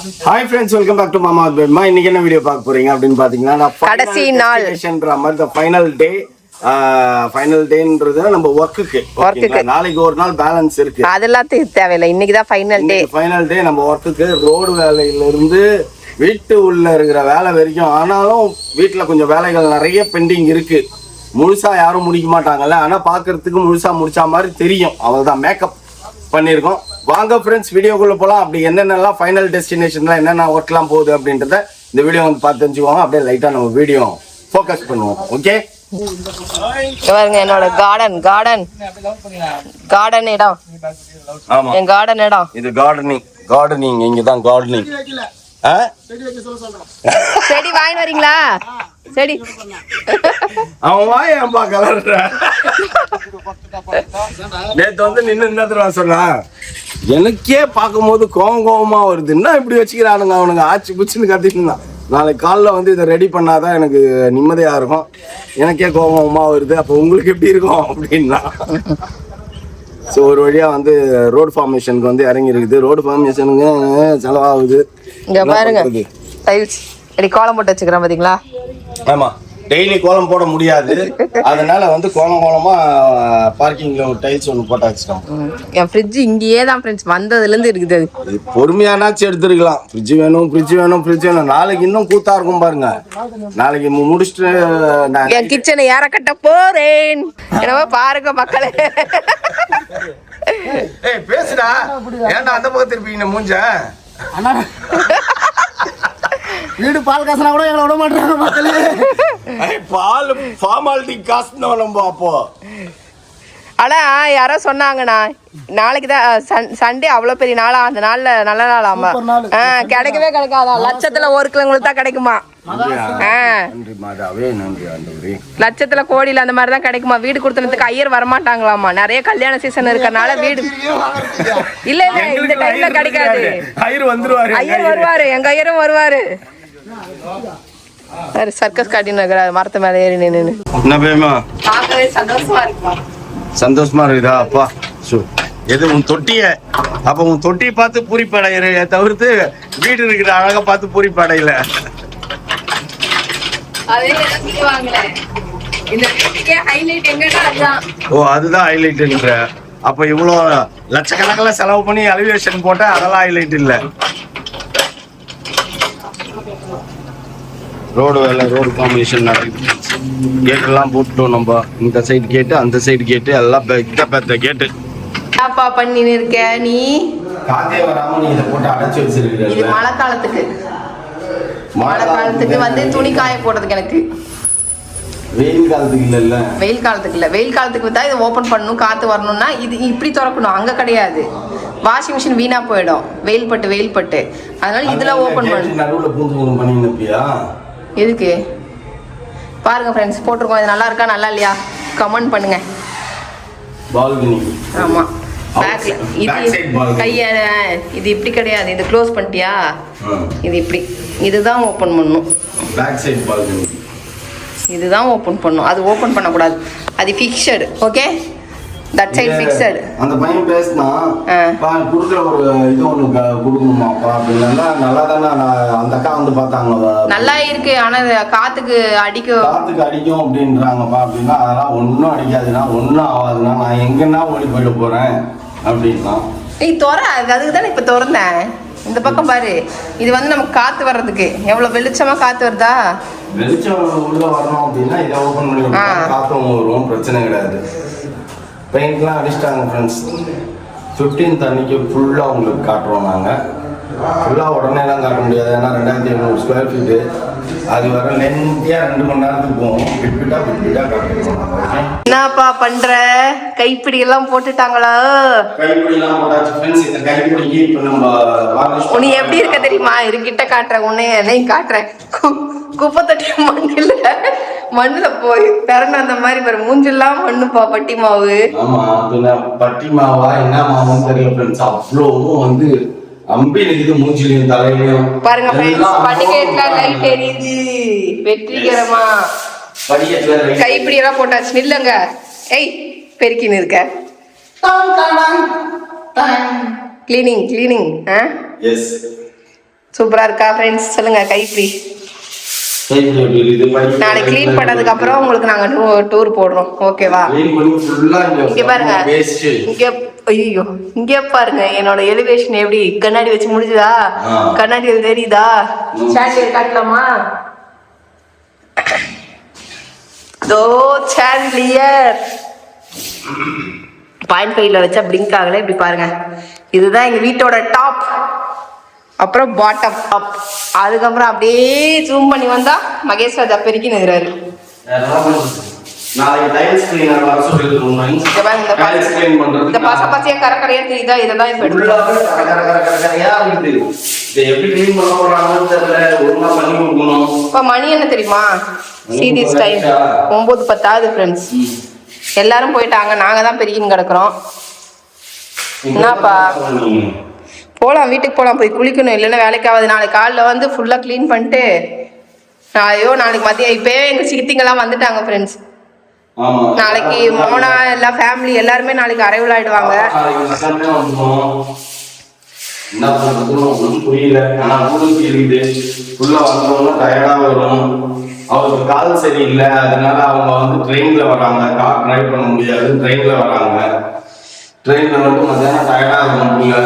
Hi friends, welcome back to மாமா பெட்மா. இன்னைக்கு என்ன வீடியோ பார்க்க போறீங்க அப்படின்னு பாத்தீங்கன்னா, கடைசி நாள் மாதிரி ஃபைனல் டே. ஃபைனல் டேன்றது நம்ம ஒர்க்குக்கு நாளைக்கு ஒரு நாள் பேலன்ஸ் இருக்கு, அதெல்லாம் தேவையில்லை. இன்னைக்கு தான் ஃபைனல் டே. ஃபைனல் டே நம்ம ஒர்க்குக்கு ரோடு வேலையில இருந்து வீட்டு உள்ள இருக்கிற வேலை வரைக்கும். ஆனாலும் வீட்டுல கொஞ்சம் வேலைகள் நிறைய பெண்டிங் இருக்கு. முழுசா யாரும் முடிக்க மாட்டாங்கல்ல, ஆனா பாக்குறதுக்கு முழுசா முடிச்சா மாதிரி தெரியும். அவ்வளவுதான் மேக்கப் பண்ணியிருக்கோம். வாங்க ஃப்ரெண்ட்ஸ், வீடியோக்குள்ள போகலாம். அப்படி என்னென்னலாம் ஃபைனல் டெஸ்டினேஷன்ல என்னென்ன ஒர்க்லாம் போகுது அப்படின்றத இந்த வீடியோ வந்து பார்த்து தெரிஞ்சுக்குவாங்க. அப்படியே லைட்டா நம்ம வீடியோ ஃபோக்கஸ் பண்ணுவோம். ஓகே, பாருங்க என்னோட கார்டன் இடம். ஆமா, என் கார்டன் இடம் இது. கார்டனிங் இங்கதான் கார்டனிங். செடி வாங்கி வரீங்களா? செடி அவன் வாயம்பா கலர்ற. நேத்து வந்து நின்று என்ன தெரியுமா சொன்னா, எனக்கே பார்க்கும்போது கோவமா வருதுன்னா இப்படி வச்சுக்கிறானுங்க அவனுங்க. ஆச்சு புச்சுன்னு கத்திட்டு இருந்தான். நாளைக்கு காலைல வந்து இதை ரெடி பண்ணாதான் எனக்கு நிம்மதியா இருக்கும். எனக்கே கோவமா வருது, அப்போ உங்களுக்கு எப்படி இருக்கும் அப்படின்னா. ஸோ ஒரு வழியா வந்து ரோடு ஃபார்மேஷனுக்கு வந்து இறங்கி இருக்குது. ரோடு ஃபார்மேஷனுக்கு செலவாகுது. இங்க பாருங்க, டைல்ஸ் அடி கோலம் போட்டு வச்சுக்கிறேன் பாத்தீங்களா? ஆமா, டெய்லி கோலம் போட முடியாது, அதனால வந்து கோலமா பார்க்கிங்ல ஒரு டைல்ஸ் ஒன்று போட்டு வச்சுட்டோம். என் ஃப்ரிட்ஜ் இங்கேயே தான் ஃப்ரெண்ட்ஸ் வந்ததுல இருந்து இருக்குது. அது பொறுமையானாச்சும் எடுத்துருக்கலாம். ஃப்ரிட்ஜ் வேணும். நாளைக்கு இன்னும் கூத்தா இருக்கும் பாருங்க. நாளைக்கு முடிச்சுட்டு என் கிச்சனை ஏற கட்ட போறேன். என்னவோ பாருங்க மக்களே. ஏய் பேசுடா, ஏன்டா அந்த பக்கம் திருப்பி மூஞ்ச? வீடு பால் காசுனா கூட எங்களை விட மாட்டாங்க மக்களே. பால் ஃபார்மாலிட்டி காசு நம்ம அப்போ. ஆனா யாரோ சொன்னாங்கண்ணா, நாளைக்கு தான் சண்டே அவ்வளவு பெரிய நாளா, அந்த நாள்ல நல்ல நாளாமா. கிடைக்கவே கிடைக்காதான். லட்சத்துல ஒரு கிலோங்களுக்கு தான் கிடைக்குமா? லட்சத்துல கோடியில அந்த மாதிரிதான் கிடைக்குமா? வீடு கொடுத்தனத்துக்கு ஐயர் வரமாட்டாங்களாமா. நிறைய கல்யாண சீசன் இருக்கறனால வீடு இல்ல இந்த டைம்ல கிடைக்காது. ஐயர் வருவாரு, எங்க ஐயரும் வருவாரு. சர்க்கஸ் காட்டின்னு இருக்கிற மரத்து மேல ஏறி நின்னு என்ன பேமா பார்க்கவே சந்தோஷமா இருக்குமா? சந்தோஷமா இருக்குதா? அப்பா எது உன் தொட்டிய? அப்ப உன் தொட்டியை பார்த்து பூரிப்படையிற தவிர்த்து வீடு இருக்கிற அழகா பார்த்து பூரிப்படையில. ஓ, அதுதான் ஹைலைட்ன்ற. அப்ப இவ்வளவு லட்சக்கணக்கில் செலவு பண்ணி எலிவேஷன் போட்டா அதெல்லாம் ஹைலைட் இல்ல. ரோடு வேலை, ரோடு காம்பினேஷன் நடக்குது. கேட்டெல்லாம் போட்டுட்டோம் நம்ம. இந்த சைடு கேட்டு, அந்த சைடு கேட்டு, எல்லாம் பெத்த கேட்டு. என்னப்பா பண்ணின்னு இருக்க நீ? காத்தே வராம நீ இதை போட்டு அடைச்சு வச்சிருக்க. இது மழை காலத்துக்கு வந்து துணி காய போடுறதுக்கு. எனக்கு வெயில் காலத்துக்கு இல்ல. வெயில் காலத்துக்கு தான் இதை ஓபன் பண்ணணும். காத்து வரணும்னா இது இப்படி திறக்கணும். அங்க கிடையாது. வாஷிங் மிஷின் வீணா போயிடும் வெயில் பட்டு. அதனால இதுல ஓபன் பண்ணணும். நடுவுல பூந்து பண்ணியா? எதுக்கு பாருங்க ஃப்ரெண்ட்ஸ், போட்டிருக்கோம். இது நல்லா இருக்கா நல்லா இல்லையா கமெண்ட் பண்ணுங்க. பால்கனி. ஆமா, பேக்ல இது கைய இது இப்படி கிடையாது. இது க்ளோஸ் பண்ணிட்டியா? இது இப்படி, இதுதான் ஓபன் பண்ணணும். பேக் சைடு பால்கனி இதுதான் ஓபன் பண்ணணும். அது ஓபன் பண்ணக்கூடாது. அது fixed. Okay, that side fixed. அந்த பையன் பேசினா குடுக்குற ஒரு இது ஒன்று கொடுக்கணுமாப்பா அப்படின்னா நல்லா தானே. அந்த அக்கா வந்து பார்த்தாங்க, நல்லா இருக்கு. ஆனா காத்துக்கு அடிக்கும் அப்படின்றாங்கப்பா. அப்படின்னா அதெல்லாம் ஒன்றும் அடிக்காதுன்னா, ஒன்றும் ஆகாதுன்னா, நான் எங்கன்னா ஓடி போயிட போறேன் அப்படின்னா. நீ அதுக்கு தானே இப்ப திறந்தேன். இந்த பக்கம் பாரு, இது வந்து நமக்கு காத்து வர்றதுக்கு எவ்வளவு வெளிச்சமா காத்து வருதா? வெளிச்சம் உள்ள வரணும் அப்படின்னா இதை ஓபன் பண்ணி காத்தும் வரும், பிரச்சனை கிடையாது. பெயிண்ட்லாம் அடிச்சிட்டாங்க ஃப்ரெண்ட்ஸ். 15th அன்னைக்கு ஃபுல்லாக உங்களுக்கு காட்டுறோம். நாங்கள் ஃபுல்லாக உடனேலாம் காட்ட முடியாது, ஏன்னா 2500 ஸ்கொயர் ஃபீட்டு. அது வர லென்த்தியாக 2 மணி நேரத்துக்கு போகும். பிட்பிட்டா காட்டுறோம். என்னப்பா பண்ற? கைப்பிடி எல்லாம் போட்டுட்டாங்களா? கைப்பிடிலாம் போட்டாச்சு ஃப்ரெண்ட்ஸ். இந்த கைப்பிடிக்கு இப்போ நம்ம உன்னை எப்படி இருக்க தெரியுமா? இருக்கிட்ட காட்டுறேன், உன்னையும் காட்டுறேன். குப்பை தட்டி மண்ணுல போய் பிறந்து அந்த மாதிரி பாரு, மூஞ்செல்லாம் மண்ணுப்பா. பட்டி மாவு. ஆமா, பட்டி மாவா என்ன மாவுன்னு தெரியல ஃப்ரெண்ட்ஸ். அவ்வளவும் வந்து அம்பி நிக்குது மூஞ்சிலையும் தலையிலையும். பாருங்க ஃப்ரெண்ட்ஸ், படிக்கட்டுல லைட் எரியுது வெற்றிகரமா. படிக்கட்டுல கைப்பிடி எல்லாம் போட்டாச்சு. நில்லுங்க. ஏய், பெருக்கின்னு இருக்க. கிளீனிங். எஸ். சூப்பரா இருக்கா ஃப்ரெண்ட்ஸ்? சொல்லுங்க கைப்பிடி. நாளைக்கு க்ளீன் பண்ணதுக்கு அப்புறம் உங்களுக்கு நாங்க டூர் போடுறோம், ஓகேவா? இங்க பாருங்க, இங்க ஐயோ இங்க பாருங்க என்னோட எலிவேஷன் எப்படி கண்ணாடி வச்சு முடிஞ்சுதா? கண்ணாடி தெரியுதா? சாண்டியர் காட்டலாமா? தோ சாண்டியர் 0.5ல வச்சா பிளிங்க் ஆகல. இப்படி பாருங்க, இதுதான் எங்க வீட்டோட டாப். அப்புறம் பாட்டம் அப். அதுக்கப்புறம் அப்படியே ஜூம் பண்ணி வந்தா மகேஷ் ராஜா பெருக்கி நிற்கிறாரு. இந்த பச பசையா கரக்கரையா தெரியுதா? இதெல்லாம் இப்ப இப்ப மணி என்ன தெரியுமா? சீரியஸ் டைம் 9:10 ஆகுது ஃப்ரெண்ட்ஸ். எல்லாரும் போயிட்டாங்க, நாங்க தான் பெருக்கின்னு கிடக்குறோம். என்னப்பா போலாம், வீட்டுக்கு போலாம், போய் குளிக்கணும், இல்லைன்னா வேலைக்கு ஆகுது. நாளைக்கு காலைல வந்து ஃபுல்லா க்ளீன் பண்ணிட்டு ஐயோ நாளைக்கு மதியம் இப்பயே எங்க சித்திங்கெல்லாம் வந்துட்டாங்க ஃப்ரெண்ட்ஸ். நாளைக்கு மோனா எல்லா ஃபேமிலி எல்லாருமே நாளைக்கு அரைவல் ஆயிடுவாங்க. புரியல, ஆனா அவருக்கு கால் சரியில்லை, அதனால அவங்க வந்து ட்ரெயின்ல வராங்க. கார் டிரைவ் பண்ண முடியாது, ட்ரெயின்ல வராங்க. ட்ரெயின்ல வந்து மத்தியானம் டயர்டா இருக்க முடியல.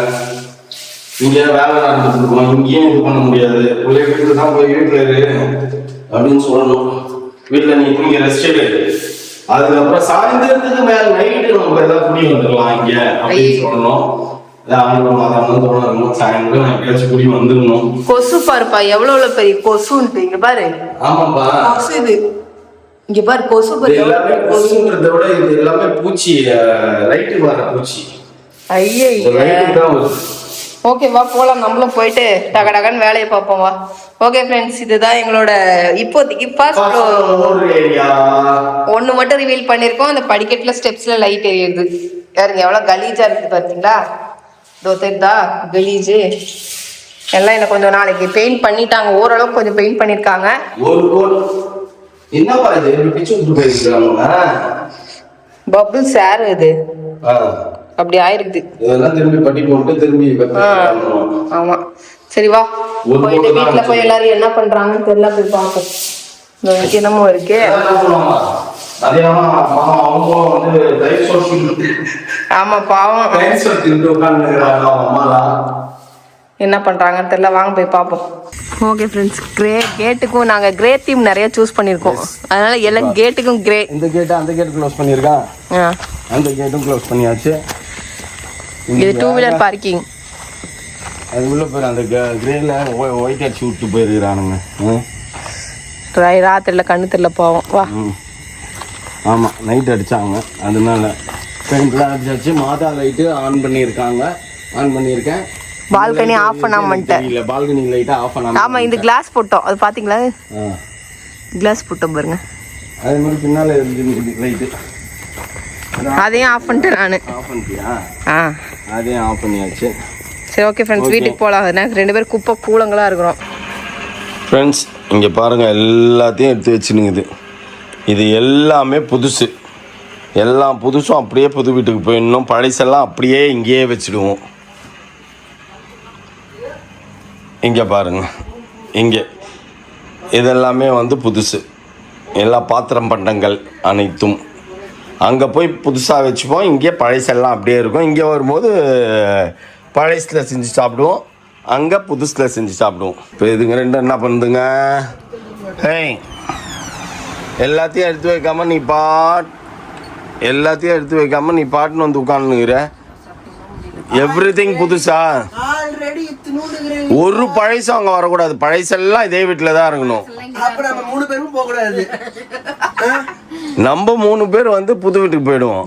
இங்க வேலை நடந்துட்டு இருக்கோம், இங்கேயும் இது பண்ண முடியாது. பிள்ளை வீட்டுல தான் போய் வீட்டுல இரு அப்படின்னு சொல்லணும். வீட்டுல நீ இங்க ரெஸ்ட் எடு, அதுக்கப்புறம் சாயந்தரத்துக்கு மேல நைட்டு நம்ம ஏதாவது குடி வந்துடலாம் இங்க அப்படின்னு சொல்லணும். சாயந்தரம் குடி வந்துடணும். கொசு பாருப்பா எவ்வளவு பெரிய கொசுன்ட்டு. இங்க பாரு. ஆமாப்பா கொசு இது. இங்க பாரு கொசு பாரு. எல்லாமே கொசுன்றத விட இது எல்லாமே பூச்சி, லைட்டு வர பூச்சி. ஐயே ஓகே வா போலாம், நம்மளும் போயிட்டு டக டகன்னு வேலையை பார்ப்போம் வா. ஓகே ஃப்ரெண்ட்ஸ், இதுதான் எங்களோட இப்போதைக்கு ஃபர்ஸ்ட் ஃப்ளோர் ஏரியா. ஒன்று மட்டும் ரிவீல் பண்ணியிருக்கோம், அந்த படிக்கட்டில் ஸ்டெப்ஸ்ல லைட் எரியுது. யாருங்க எவ்வளோ கலீஜா இருக்குது பார்த்தீங்களா? இதோ தெரியுதா கலீஜு எல்லாம். என்ன கொஞ்சம் நாளைக்கு பெயிண்ட் பண்ணிட்டாங்க, ஓரளவுக்கு கொஞ்சம் பெயிண்ட் பண்ணியிருக்காங்க. என்னப்பா இது பிச்சு விட்டு போயிருக்காங்க? பபிள் சார் இது அப்படி ஆயிருக்குது. இதெல்லாம் திரும்பி பட்டி போட்டு திரும்பி ஆமா சரி வா போயிட்டு வீட்டுல போய் எல்லாரும் என்ன பண்றாங்கன்னு தெரியல, போய் பார்ப்போம். என்னமோ இருக்கு. ஆமா பாவம் என்ன பண்றாங்கன்னு தெரியல, வாங்க போய் பார்ப்போம். ஓகே ஃப்ரெண்ட்ஸ், கேட்டுக்கும் நாங்க கிரே தீம் நிறைய சூஸ் பண்ணிருக்கோம், அதனால எல்லா கேட்டுக்கும் கிரே. இந்த கேட் அந்த கேட் க்ளோஸ் பண்ணிருக்கான், அந்த கேட்டும் க்ளோஸ் பண்ணியாச்சு. இது 2 வீலர் பார்க்கிங். அது உள்ள போய் அந்த கிரேல ஒயிட் அடிச்சு விட்டு போயிருக்கிறானுங்க. ராத்திரில கண்ணு தெரியல பாவம் வா. ஆமாம் நைட் அடித்தாங்க, அதனால பெயிண்ட்லாம் அடிச்சாச்சு. மாதா லைட்டு ஆன் பண்ணியிருக்காங்க, ஆன் பண்ணியிருக்கேன். பால்கனி ஆஃப் பண்ணாமட்டேன், இல்லை பால்கனி லைட்டை ஆஃப் பண்ணாம. ஆமாம் இந்த கிளாஸ் போட்டோம், அது பார்த்தீங்களா? கிளாஸ் போட்டோம் பாருங்க. அதே மாதிரி பின்னால் இருந்து லைட்டு அதையும் ஆஃப் பண்ணிட்டேன் நான். ஆஃப் பண்ணிட்டியா? அதையும் ஆஃப் பண்ணியாச்சு. சரி ஓகே ஃப்ரெண்ட்ஸ், வீட்டுக்கு போகலாம். 2 பேரும் குப்பை கூலங்களாக இருக்கிறோம். ஃப்ரெண்ட்ஸ் இங்கே பாருங்கள், எல்லாத்தையும் எடுத்து வச்சுனுங்குது. இது எல்லாமே புதுசு, எல்லாம் புதுசும் அப்படியே புது வீட்டுக்கு போயிடணும். பழசெல்லாம் அப்படியே இங்கேயே வச்சுடுவோம். இங்கே பாருங்கள், இங்கே இதெல்லாமே வந்து புதுசு. எல்லா பாத்திரம் பண்டங்கள் அனைத்தும் அங்கே போய் புதுசாக வச்சுப்போம். இங்கே பழசெல்லாம் அப்படியே இருக்கும். இங்கே வரும்போது பழசில் செஞ்சு சாப்பிடுவோம், அங்கே புதுசில் செஞ்சு சாப்பிடுவோம். இப்போ இதுங்க ரெண்டும் என்ன பண்ணுதுங்க? ஏய் எல்லாத்தையும் எடுத்து வைக்காமல் நீ பாட்டுன்னு வந்து உட்காந்துங்கிற. எவ்ரிதிங் புதுசா, ஒரு பழசும் அங்கே வரக்கூடாது. பழசெல்லாம் இதே வீட்டில் தான் இருக்கணும். நம்ம 3 பேர் வந்து புது வீட்டுக்கு போயிடுவோம்.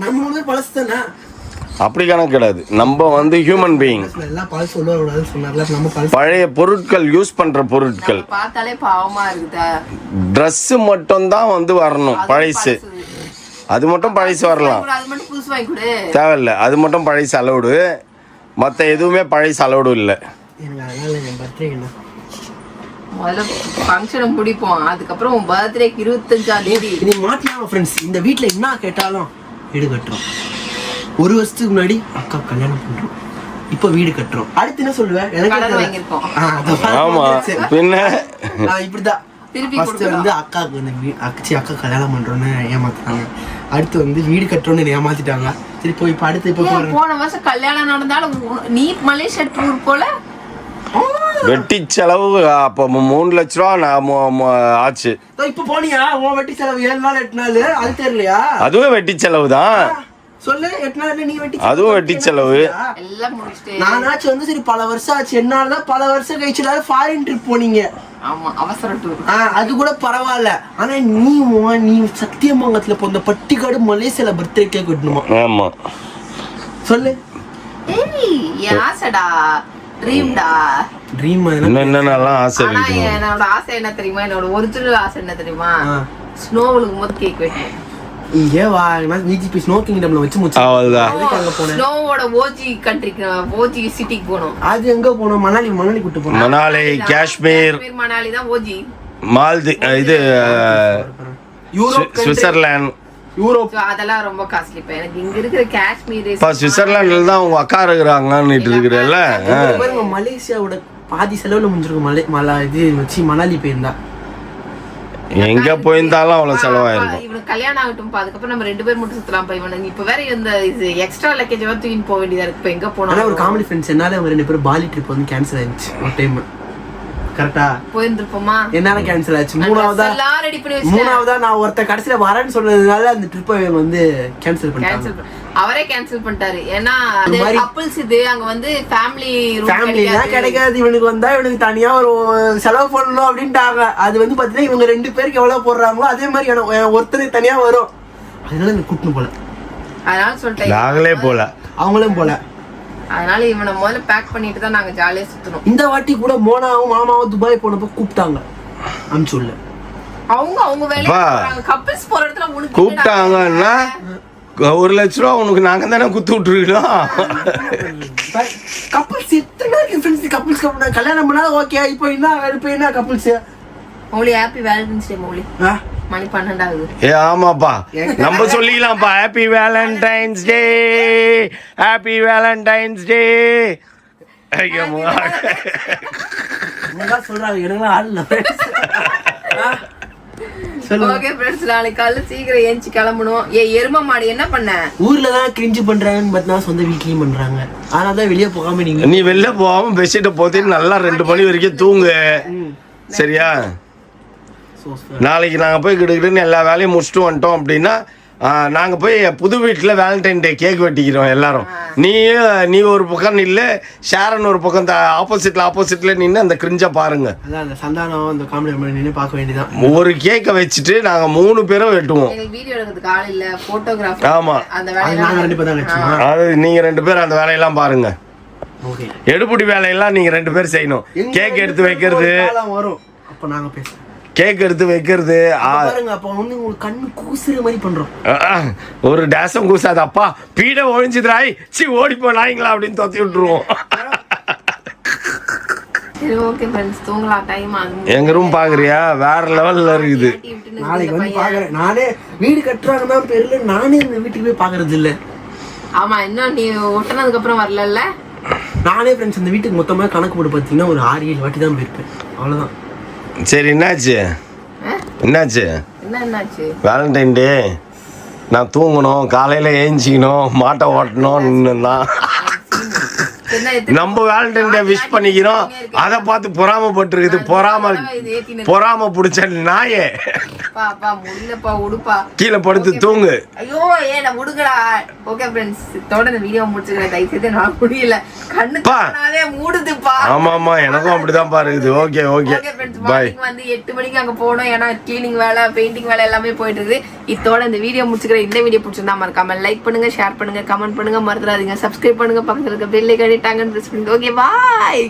அப்படி கணக்கு கிடையாது. நம்ம வந்து ஹியூமன் பீயிங். பழைய பொருட்கள், யூஸ் பண்ற பொருட்கள், ட்ரெஸ் மட்டும் தான் வந்து வரணும். பழசு அது மட்டும் பழசு வரலாம், தேவையில்லை. அது மட்டும் பழசு அலவுடு, மற்ற எதுவுமே பழசு அலவுடு இல்லை. அதுக்கப்புறம் 25ஆம் தேதி இந்த வீட்டுல என்ன கேட்டாலும் வீடு கட்டுறோம். 1 வருஷத்துக்கு முன்னாடி அக்கா கல்யாணம் பண்றோம், இப்போ வீடு கட்டுறோம். அடுத்து என்ன சொல்லுவேன்? எனக்கு கடன் வாங்கியிருக்கோம். ஆமா பின்ன இப்படிதான் திருப்பி ஃபர்ஸ்ட் வந்து அக்காவுக்கு வந்து அக்கா கல்யாணம் பண்றோன்னு ஏமாத்துறாங்க. அடுத்து வந்து வீடு கட்டுறோன்னு ஏமாத்திட்டாங்க. சரி இப்போ அடுத்து இப்போ போன வருஷம் கல்யாணம் நடந்தாலும் நீ மலேசியா டூர் போல வெட்டி செலவு அப்போ 3 லட்ச ரூபா ஆச்சு. இப்போ போனியா? உன் வெட்டி செலவு 7 நாள் 8 நாள் அது தெரியலையா? அதுவும் வெட்டி செலவு தான். சொல்லு 8 நாள்ல நீ வெட்டி அதுவும் வெட்டி செலவு. எல்லாம் முடிச்சிட்டு நானாச்சும் வந்து சரி பல வருஷம் ஆச்சு. என்னாலதான் பல வருஷம் கழிச்சு ஃபாரின் ட்ரிப் போனீங்க. ஆமா அவசர டூர். அது கூட பரவாயில்ல. ஆனா நீ சத்தியமங்கலத்துல போன பட்டிக்காடு மலேசியால பர்த்டே கேக் வெட்டணுமா? ஆமா சொல்லு. ஏய் என் ஆசைடா, ட்ரீம்டா. ட்ரீம் என்னென்னலாம் ஆசை ஆனா இருக்கு. என்னோட ஆசை என்ன தெரியுமா? என்னோட ஒரிஜினல் ஆசை என்ன தெரியுமா? ஸ்னோவுக்கு போது கேக் வெட்டணும். இங்கே வா விஜிபி ஸ்னோ கிங்டம்ல வச்சு முச்சு. அவ்வளவுதான். அங்க போனேன். ஸ்னோவோட ஓஜி கண்ட்ரிக்கு ஓஜி சிட்டிக்கு போனோம். அது எங்க போனோம்? மணாலி கூட்டு போனோம். மணாலி, காஷ்மீர், மணாலி தான் ஓஜி. மால்தி, இது யூரோப், சுவிட்சர்லாந்து. யூரோப் So, அதெல்லாம் ரொம்ப காஸ்ட்லி. இப்போ எனக்கு இங்க இருக்கிற காஷ்மீர் இப்ப சுவிட்சர்லாந்துல தான் உங்க அக்கா இருக்கிறாங்கன்னு இருக்கிறல்ல. பாருங்க மலேசியாவோட பாதி செலவுல முடிஞ்சிருக்கும். இது வச்சு மணாலி போயிருந்தா எங்க போயிருந்தாலும் அவ்வளவு செலவாயிருக்கும். இவனுக்கு கல்யாணம் ஆகட்டும், அதுக்கப்புறம் நம்ம 2 பேர் மட்டும் சுத்தலாம். இவனுக்கு இப்ப வேற இந்த இது எக்ஸ்ட்ரா லக்கேஜ் எல்லாம் தூக்கிட்டு போக வேண்டியதா இருக்கு. இப்ப எங்க ஆனா போனோம் ஒரு காமெடி ஃப்ரெண்ட்ஸ் என்னால அவங்க 2 பேரும் பாலி ட்ரிப் வந்து கேன்சல் ஆயிடுச்சு ஒரு டைம். கரெக்டா போயிருந்திருப்போமா? என்னால கேன்சல் ஆச்சு. மூணாவதா நான் ஒருத்த கடைசியில வரேன்னு சொன்னதுனால அந்த ட்ரிப்பை வந்து கேன்சல் பண்ணிட்டாங்க. அவரே கேன்சல் பண்ணிட்டாரு. ஏன்னா கப்பிள்ஸ் இது அங்க வந்து ஃபேமிலி தான் கிடைக்காது. இவனுக்கு வந்தா இவனுக்கு தனியா ஒரு செலவு பண்ணணும் அப்படின்ட்டாங்க. அது வந்து பாத்தீங்கன்னா இவங்க 2 பேருக்கு எவ்வளவு போடுறாங்களோ அதே மாதிரி ஒருத்தருக்கு தனியா வரும். அதனால இந்த கூட்டணும் போல. அதனால சொல்லிட்டேன் நாங்களே போல, அவங்களும் போல. அதனால இவனை முதல்ல பேக் பண்ணிட்டு தான் நாங்க ஜாலியா சுத்தணும். இந்த வாட்டி கூட மோனாவும் மாமாவும் துபாய் போனப்ப கூப்பிட்டாங்க. அனுப்பிச்சுள்ள அவங்க வேலையை கப்பிள்ஸ் போற இடத்துல உனக்கு கூப்பிட்டாங்கன்னா 1 லட்ச ரூபா உனக்கு நாங்க தானே குத்து விட்டுருக்கோம். கப்பிள்ஸ் எத்தனை ஃப்ரெண்ட்ஸ் கப்பிள்ஸ் கல்யாணம் பண்ணா ஓகே. இப்போ என்ன கப்பிள்ஸ் மௌலி ஹாப்பி வேலண்டைன்ஸ் டே. மௌலி மணி 12 ஆகுது. ஆமாப்பா நம்ம சொல்லிக்கலாம்ப்பா. ஹாப்பி வேலண்டைன்ஸ் டே, ஹாப்பி வேலண்டைன்ஸ் டே. சொல்றாங்க எனக்கு ஆள் இல்ல. ஓகே फ्रेंड्स, நாளைக்கு காலையில சீக்கிரம் ஏஞ்சி கிளம்பணும். எரும மாடு என்ன பண்ண? ஊர்ல தான் கிரிஞ்சு பண்றாங்கன்னு பார்த்தா சொந்த வீட்லயும் பண்றாங்க. ஆனா தான் வெளியே போகாம நீ வெளில போகாம பெட்ஷீட்டை போத்திட்டு நல்லா 2 மணி வரைக்கும் தூங்கு. சரியா? நாளைக்கு நாங்கள் போய் கிடுக்கிட்டுன்னு எல்லா வேலையும் முடிச்சுட்டு வந்துட்டோம் அப்படின்னா நாங்கள் போய் புது வீட்டில் வேலண்டைன் டே கேக் வெட்டிக்கிறோம் எல்லாரும். நீ ஒரு பக்கம் நில்லு, ஷேரன் ஒரு பக்கம் ஆப்போசிட்ல நின்று அந்த கிரிஞ்சை பாருங்க. அந்த சந்தானம் அந்த காமெடி நின்று பார்க்க வேண்டியதான். ஒரு கேக்கை வச்சுட்டு நாங்கள் 3 பேரும் வெட்டுவோம். வீடியோ எடுக்கிறதுக்கு ஆள் இல்ல, போட்டோகிராஃபர். ஆமா, அந்த வேலையெல்லாம் நாங்க 2 பேர் தான் வச்சோம். அது நீங்க 2 பேர் அந்த வேலையெல்லாம் பாருங்க. எடுப்புடி வேலையெல்லாம் நீங்க 2 பேர் செய்யணும். கேக் எடுத்து வைக்கிறது வரும். அப்ப நாங்க பேசுறோம். கேக் எடுத்து வைக்கிறது பாருங்க. அப்ப வந்து உங்களுக்கு கண்ணு கூசுற மாதிரி பண்றோம். ஒரு டேசம் கூசாது. அப்பா பீட ஒழிஞ்சுதுராய், சி ஓடி போனாங்களா அப்படின்னு தொத்தி விட்டுருவோம். சரி ஓகே फ्रेंड्स, தூங்கலாம். டைம் ஆகுது. எங்க ரூம் பாக்குறியா? வேற லெவல்ல இருக்குது. நாளைக்கு வந்து பாக்குறேன். நானே வீடு கட்டுறாங்க தான் பேர்ல நானே இந்த வீட்டுக்கு போய் பாக்குறது இல்ல. ஆமா, இன்னும் நீ ஒட்டனதுக்கு அப்புறம் வரலல்ல. நானே ஃப்ரெண்ட்ஸ் இந்த வீட்டுக்கு மொத்தமா கணக்கு போட்டு பாத்தீங்கன்னா ஒரு 6-7 வாட்டி தான் போயிருப்பேன். அவ்வளவுதான். சரி, என்னாச்சு? என்னாச்சு? வேலண்டைன் டே நான் தூங்கணும், காலையில ஏஞ்சிக்கணும், மாட்டை ஓட்டணும் தான். நம்ம வேலண்டைன் டே விஷ் பண்ணிக்கிறோம். அதை பார்த்து பொறாமப்பட்டிருக்குது. பொறாம பிடிச்ச நாயே. கீழே படுத்து தூங்கு. ஐயோ ஏன் முடுங்கடா. ஓகே फ्रेंड्स, தொடர்ந்து வீடியோ முடிச்சுக்கிறேன். தயவு செய்து நான் முடியல, கண்ணு தானாவே மூடுதுப்பா. ஆமா எனக்கும் அப்படிதான் பாருக்குது. Okay bye. வந்து 8 மணிக்கு அங்க போனோம். ஏன்னா கிளீனிங் வேலை, பெயிண்டிங் வேலை எல்லாமே போயிட்டு இருக்குது. இதோட இந்த வீடியோ முடிச்சுக்கிறேன். இந்த வீடியோ பிடிச்சிருந்தா மறக்காம லைக் பண்ணுங்க, ஷேர் பண்ணுங்க, கமெண்ட் பண்ணுங்க, மறந்துடாதீங்க சப்ஸ்கிரைப் பண்ணுங்க, பக்கத்துல இருக்க பெல் ஐகானை டாங்கன்னு பிரஸ் பண்ணுங்க. Okay bye.